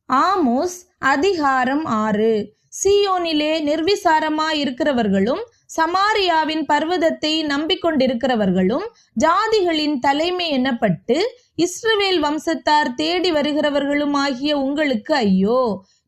Amos அதிகாரம் 6. சீயோனிலே நிர்விசாரமாயிருக்கிறவர்களும் சமாரியாவின் பர்வதத்தை நம்பிக்கொண்டிருக்கிறவர்களும் ஜாதிகளின் தலைமை எனப்பட்டு இஸ்ரவேல் வம்சத்தார் தேடி வருகிறவர்களும் ஆகிய உங்களுக்கு ஐயோ!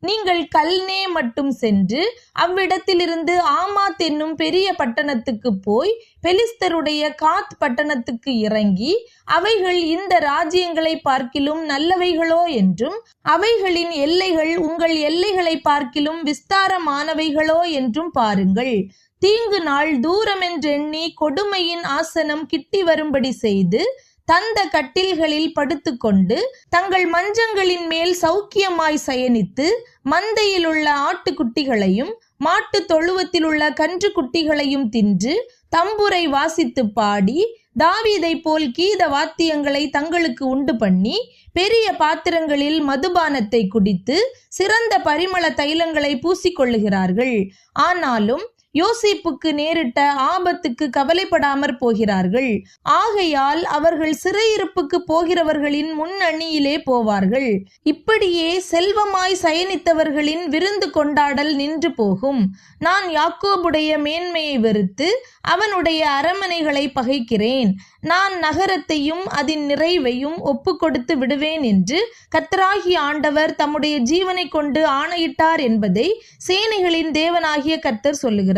நீங்கள் கல்னே மட்டும் சென்று அவ்விடத்திலிருந்து ஆமாத் என்னும் பெரிய பட்டணத்துக்கு போய் பெலிஸ்தருடைய காத் பட்டணத்துக்கு இறங்கி அவைகள் இந்த ராஜ்யங்களை பார்க்கிலும் நல்லவைகளோ என்றும் அவைகளின் எல்லைகள் உங்கள் எல்லைகளை பார்க்கிலும் விஸ்தாரமானவைகளோ என்றும் பாருங்கள். தீங்கு நாள் தூரமென்றெண்ணி கொடுமையின் ஆசனம் கிட்டி வரும்படி செய்து தந்த கட்டில்களில் படுத்துக்கொண்டு தங்கள் மஞ்சங்களின் மேல் சௌக்கியமாய் சயனித்து மந்தையில் உள்ள ஆட்டுக்குட்டிகளையும் மாட்டு தொழுவத்தில் உள்ள கன்று குட்டிகளையும் தின்று தம்புரை வாசித்து பாடி தாவீதை போல் கீத வாத்தியங்களை தங்களுக்கு உண்டு பண்ணி பெரிய பாத்திரங்களில் மதுபானத்தை குடித்து சிறந்த பரிமள தைலங்களை பூசிக்கொள்ளுகிறார்கள். ஆனாலும் யோசேப்புக்கு நேரிட்ட ஆபத்துக்கு கவலைப்படாமற் போகிறார்கள். ஆகையால் அவர்கள் சிறையிருப்புக்கு போகிறவர்களின் முன்னணியிலே போவார்கள். இப்படியே செல்வமாய் சயனித்தவர்களின் விருந்து கொண்டாடல் நின்று போகும். நான் யாக்கோபுடைய மேன்மையை வெறுத்து அவனுடைய அரமனைகளை பகைக்கிறேன். நான் நகரத்தையும் அதன் நிறைவையும் ஒப்பு கொடுத்து விடுவேன் என்று கர்த்தராகிய ஆண்டவர் தம்முடைய ஜீவனை கொண்டு ஆணையிட்டார் என்பதை சேனைகளின் தேவனாகிய கர்த்தர் சொல்லுகிறார்.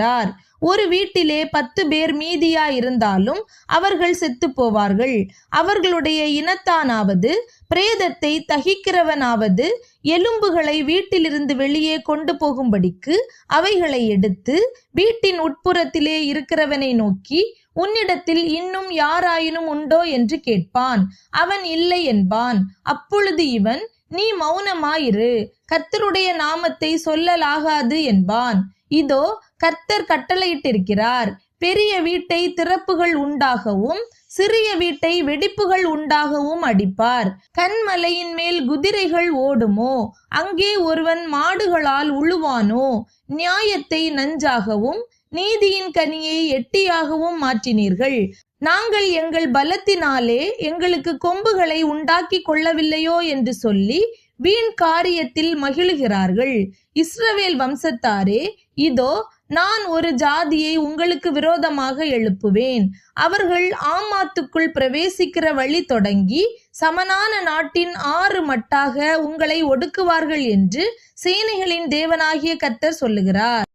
ஒரு வீட்டிலே 10 பேர் மீதியாயிருந்தாலும் அவர்கள் செத்து போவார்கள். அவர்களுடைய இனத்தானாவது பிரேதத்தை தகிக்கிறவனாவது எலும்புகளை வீட்டிலிருந்து வெளியே கொண்டு போகும்படிக்கு அவைகளை எடுத்து வீட்டின் உட்புறத்திலே இருக்கிறவனை நோக்கி, உன்னிடத்தில் இன்னும் யாராயினும் உண்டோ என்று கேட்பான். அவன் இல்லை என்பான். அப்பொழுது இவன், நீ மௌனமாயிரு, கர்த்தருடைய நாமத்தை சொல்லலாகாது என்பான். இதோ கர்த்தர் கட்டளையிட்டிருக்கிறார், பெரிய வீட்டை திறப்புகள் உண்டாகவும் சிறிய வீட்டை வெடிப்புகள் உண்டாகவும் அடிப்பார். கன்மலையின் மேல் குதிரைகள் ஓடுமோ? அங்கே ஒருவன் மாடுகளால் உழுவானோ? நியாயத்தை நஞ்சாகவும் நீதியின் கனியை எட்டியாகவும் மாற்றினீர்கள். நாங்கள் எங்கள் பலத்தினாலே எங்களுக்கு கொம்புகளை உண்டாக்கி கொள்ளவில்லையோ என்று சொல்லி வீண் காரியத்தில் மகிழுகிறார்கள். இஸ்ரவேல் வம்சத்தாரே, இதோ நான் ஒரு ஜாதியை உங்களுக்கு விரோதமாக எழுப்புவேன். அவர்கள் ஆமாத்துக்குள் பிரவேசிக்கிற வழி தொடங்கி சமனான நாட்டின் 6 மட்டாக உங்களை ஒடுக்குவார்கள் என்று சேனைகளின் தேவனாகிய கர்த்தர் சொல்லுகிறார்.